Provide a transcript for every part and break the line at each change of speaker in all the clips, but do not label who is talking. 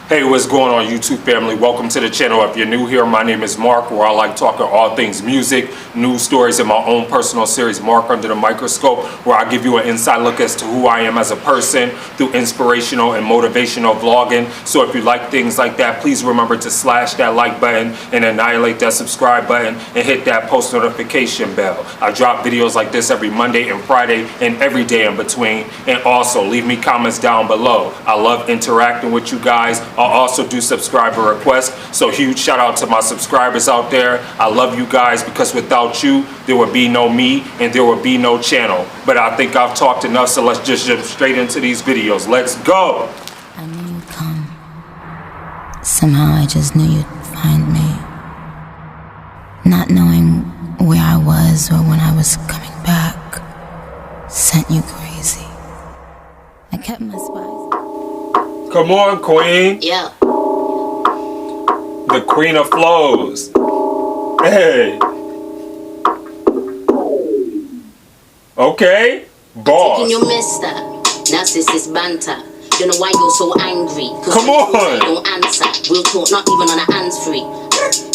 Hey, what's going on, YouTube family? Welcome to the channel. If you're new here, my name is Mark, where I like talking all things music, news stories, and my own personal series, Mark Under the Microscope, where I give you an inside look as to who I am as a person through inspirational and motivational vlogging. So if you like things like that, please remember to slash that like button and annihilate that subscribe button and hit that post notification bell. I drop videos like this every Monday and Friday and every day in between. And also, leave me comments down below. I love interacting with you guys. I'll also do subscriber requests, so huge shout out to my subscribers out there. I love you guys because without you, there would be no me and there would be no channel. But I think I've talked enough, so let's just jump straight into these videos. Let's go!
I knew you'd come. Somehow I just knew you'd find me. Not knowing where I was or when I was coming back sent you crazy. I kept my spies.
Come on, Queen.
Yeah.
The Queen of Flows. Hey. Okay. Boss.
Taking your mister. Narcissist banter. Don't know why you're so angry.
Come on.
I don't answer. Real talk, not even on a hands free.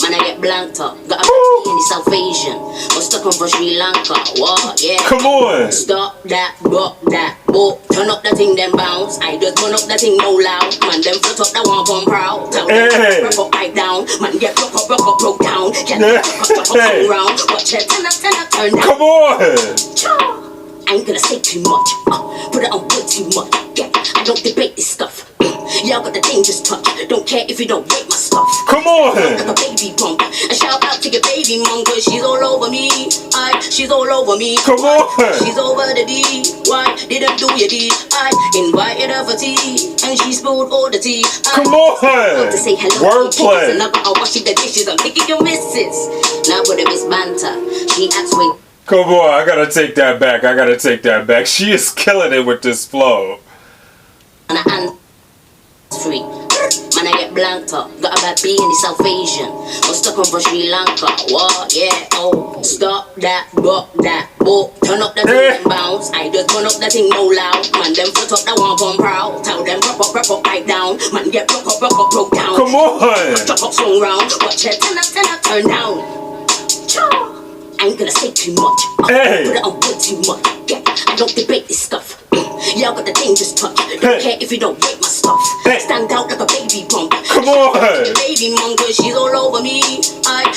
Man, I get blanked up. Got a in the South Asian. Was stuck on for Sri Lanka. What? Yeah.
Come on.
Stop that, rock that, boat. Turn up that thing, then bounce. I just turn up that thing no loud. Man, them flip up that one from proud. Tell them rock up, pipe down. Man, get broke up, broke down. Get rock up, round. Watch it, turn up, turn down.
Come on.
I ain't gonna say too much. Put it on way too much. Yeah, I don't debate this stuff. Y'all got the dangerous touch. Don't care if you don't rate my stuff.
Come on.
Like a baby bump. And shout out to your baby mom, cause she's all over me. She's all over me.
Come on.
She's over the D. Why didn't do your D? I invited her for tea, and she spilled all the tea.
Come on.
To say hello.
Wordplay.
And I'm washing the dishes. I'm taking your missus. Now with a Miss Banter, she acts way.
Come on, I gotta take that back. I gotta take that back. She is killing it with this flow.
And free. Man, I get blanked up. Got a bad B in the South Asian. Was stuck on for Sri Lanka. What? Yeah. Oh, stop that, rock that, boat. Turn up that thing and bounce. I just turn up that thing no loud. Man, them foot up that one from proud. Tell them rock up, pipe down. Man, get broke up, down.
Come on.
Drop up, swung round. Watch it, turn up, turn down. Ciao. I ain't gonna say too much.
Hey.
Put it on way too much. Yeah, I don't debate this stuff. Y'all got the dangerous touch. Don't care if you don't rate my stuff. Stand out like a baby bump.
Come on.
Your baby mom, cause she's all over me.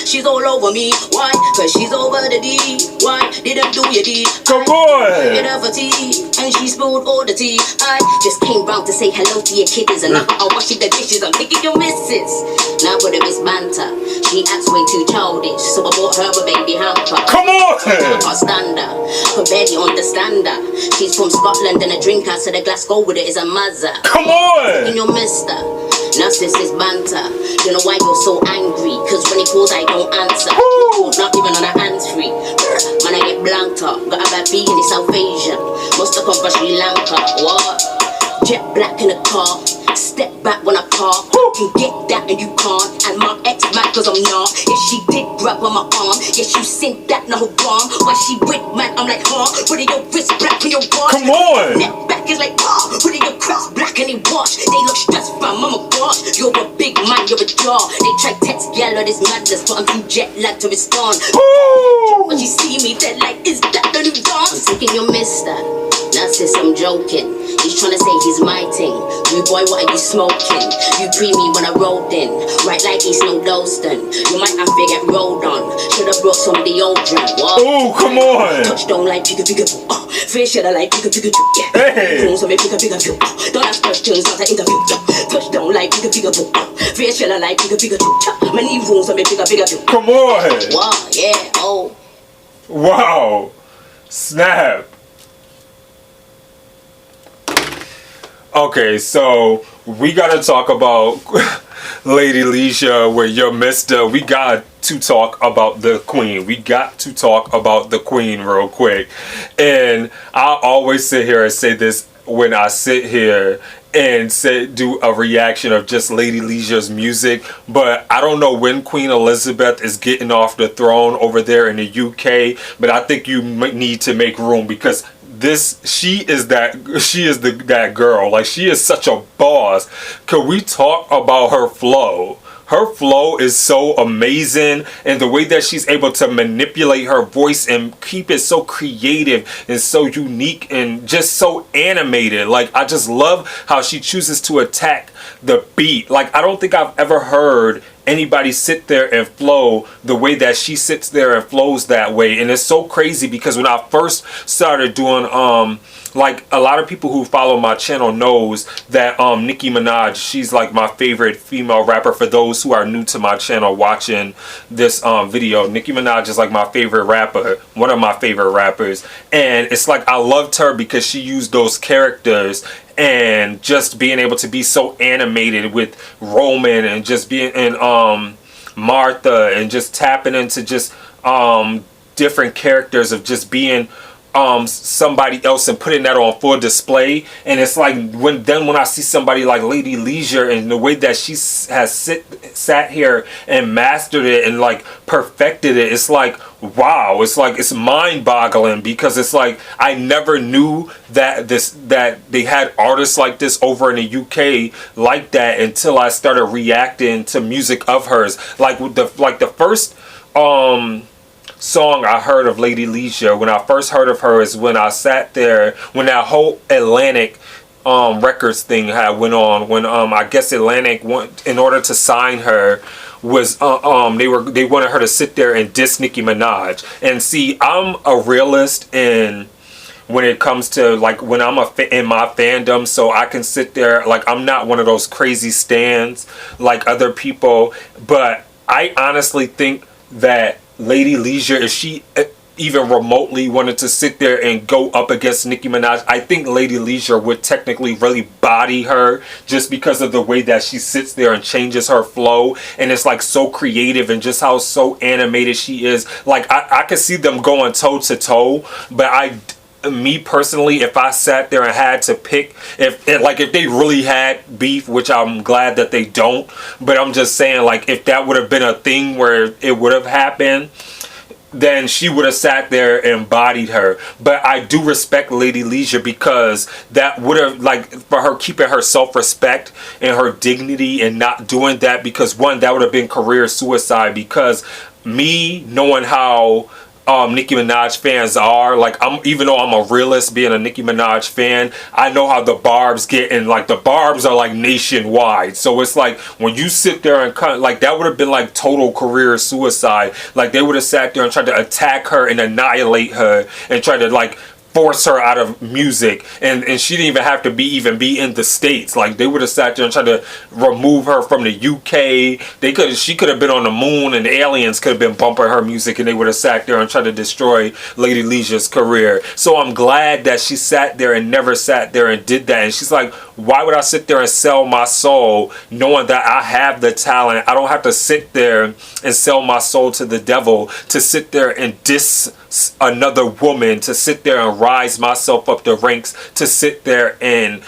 She's all over me. Why? Cause she's over the D. Why didn't do your D?
Come on.
Get her for tea, and she spilled all the tea. I just came round to say hello to your kiddies, and now I'm washing the dishes. I'm taking your missus. Now with a Miss Banter, she acts way too childish, so I bought her a baby hamper.
Come on.
I can't stand her. I can barely understand her. She's from Scotland and a drinker, so the glass go with it is a mazza.
Come on.
In your mister. Narcissist banter. Don't know why you're so angry, cause when he calls I don't answer. Not even on a hands free. Man, I get blanked up. Got a bad B in the South Asian. Must have come from Sri Lanka. What? Jet black in the car. Step back when I park. You can get that and you can't. And my ex mad cause I'm not. Yes, she did grab on my arm. Yes, you sent that no wrong. Why she with man? I'm like, huh? Put your wrist black in your watch.
Come on.
Neck back is like, put your cross black and they wash. They look stressed from mama gosh. You're a big man, you're a jaw. They try text yellow this madness, but I'm too jet lagged to respond. When you see me, they're like, is that the new dance? I'm thinking you're mister. Narcissist, I'm joking. He's trying to say he's my thing. You boy, what are you smoking? You pre me when I rolled in. Right like East No Dalston. You might have to get rolled on. Should've brought some deodorant. What?
Oh, come on.
Touchdown like pika pika poo. Face shoulda like pika pika poo. Yeah.
Hey.
Phones on me pika pika poo. Don't ask questions, not an interview. Touchdown like pika pika poo. Face shoulda like pika pika poo. Many rooms on me pika pika poo.
Come on.
Wow, yeah, oh.
Wow. Snap. Okay, so we gotta talk about Lady Leshurr, where you're Mr. We got to talk about the Queen. We got to talk about the Queen real quick. And I always sit here and say this when I sit here and do a reaction of just Lady Leshurr's music, but I don't know when Queen Elizabeth is getting off the throne over there in the UK, but I think you need to make room because she is that girl. Like, she is such a boss. Could we talk about her flow? Her flow is so amazing, and the way that she's able to manipulate her voice and keep it so creative and so unique and just so animated. Like, I just love how she chooses to attack the beat. Like, I don't think I've ever heard anybody sit there and flow the way that she sits there and flows that way. And it's so crazy because when I first started doing like, a lot of people who follow my channel knows that Nicki Minaj, she's like my favorite female rapper. For those who are new to my channel watching this video, Nicki Minaj is like my favorite rapper, one of my favorite rappers. And it's like, I loved her because she used those characters and just being able to be so animated with Roman and just being in Martha and just tapping into just different characters of just being somebody else and putting that on full display. And it's like when I see somebody like Lady Leshurr and the way that she has sat here and mastered it and like perfected it, it's like, wow. It's like, it's mind-boggling, because it's like, I never knew that they had artists like this over in the UK like that until I started reacting to music of hers. Like the first song I heard of Lady Leshurr, when I first heard of her, is when I sat there when that whole Atlantic records thing had went on, when I guess Atlantic in order to sign her was they wanted her to sit there and diss Nicki Minaj. And see, I'm a realist when it comes to like when I'm in my fandom, so I can sit there, like, I'm not one of those crazy stans like other people, but I honestly think that Lady Leshurr, if she even remotely wanted to sit there and go up against Nicki Minaj, I think Lady Leshurr would technically really body her, just because of the way that she sits there and changes her flow, and it's like so creative, and just how so animated she is. Like, I could see them going toe to toe, but me personally, if I sat there and had to pick, if they really had beef, which I'm glad that they don't, but I'm just saying, like, if that would have been a thing where it would have happened, then she would have sat there and bodied her. But I do respect Lady Leshurr, because that would have, like, for her keeping her self-respect and her dignity and not doing that, because one, that would have been career suicide. Because me knowing how Nicki Minaj fans are, like, even though I'm a realist, being a Nicki Minaj fan, I know how the barbs get, and like the barbs are like nationwide. So it's like, when you sit there and like, that would have been like total career suicide. Like, they would have sat there and tried to attack her and annihilate her and try to like force her out of music, and she didn't even have to be in the States. Like, they would have sat there and tried to remove her from the UK. She could have been on the moon, and the aliens could have been bumping her music, and they would have sat there and tried to destroy Lady Leshurr's career. So I'm glad that she sat there and never sat there and did that. And she's like, why would I sit there and sell my soul knowing that I have the talent? I don't have to sit there and sell my soul to the devil, to sit there and diss another woman, to sit there and rise myself up the ranks, to sit there and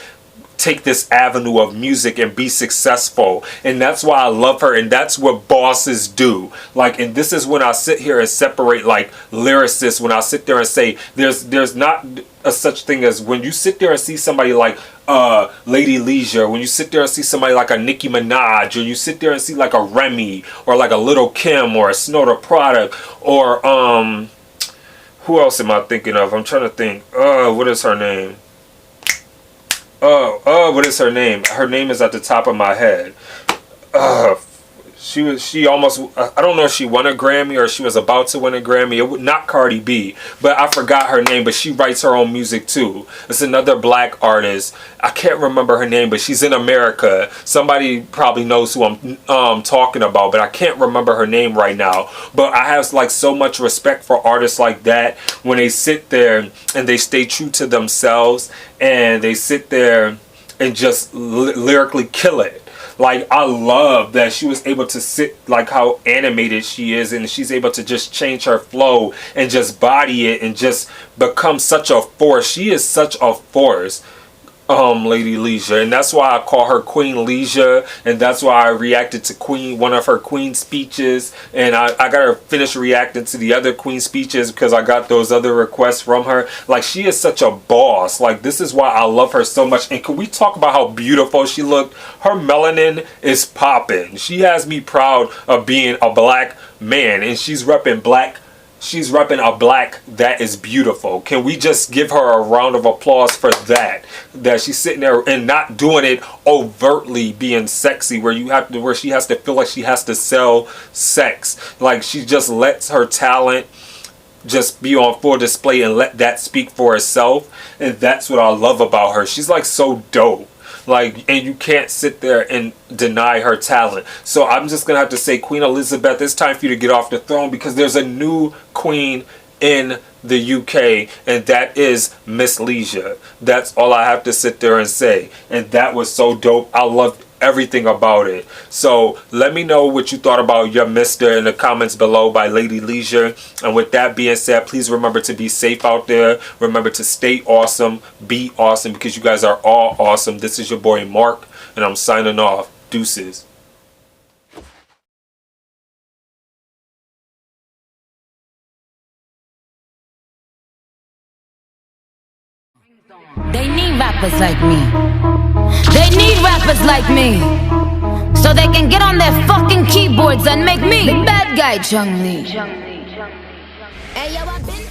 take this avenue of music and be successful. And that's why I love her, and that's what bosses do. Like, and this is when I sit here and separate like lyricists, when I sit there and say there's not a such thing as when you sit there and see somebody like Lady Leshurr, when you sit there and see somebody like a Nicki Minaj, or you sit there and see like a Remy, or like a Little Kim, or a Snow Tha Product, or who else am I thinking of? I'm trying to think. What is her name? What is her name? Her name is at the top of my head. She almost, I don't know if she won a Grammy or she was about to win a Grammy. Not Cardi B, but I forgot her name, but she writes her own music too. It's another black artist. I can't remember her name, but she's in America. Somebody probably knows who I'm talking about, but I can't remember her name right now. But I have like so much respect for artists like that, when they sit there and they stay true to themselves, and they sit there and just lyrically kill it. Like, I love that she was able to sit, like how animated she is, and she's able to just change her flow and just body it and just become such a force. She is such a force. Lady Leshurr, and that's why I call her Queen Leshurr, and that's why I reacted to one of her Queen speeches, and I gotta finish reacting to the other Queen speeches because I got those other requests from her. Like, she is such a boss. Like, this is why I love her so much. And can we talk about how beautiful she looked? Her melanin is popping. She has me proud of being a black man, and she's repping black. She's repping a black that is beautiful. Can we just give her a round of applause for that? That she's sitting there and not doing it overtly being sexy, where she has to feel like she has to sell sex. Like, she just lets her talent just be on full display and let that speak for itself. And that's what I love about her. She's like so dope. Like, and you can't sit there and deny her talent. So I'm just gonna have to say, Queen Elizabeth, it's time for you to get off the throne, because there's a new queen in the UK, and that is Miss Leshurr. That's all I have to sit there and say. And that was so dope. I loved everything about it. So let me know what you thought about your Mister in the comments below by Lady Leshurr. And with that being said, please remember to be safe out there. Remember to stay awesome, be awesome, because you guys are all awesome. This is your boy Mark, and I'm signing off. Deuces.
They need rappers like me. They need rappers like me, so they can get on their fucking keyboards and make me the bad guy, Chung Lee. Hey, yo, I've been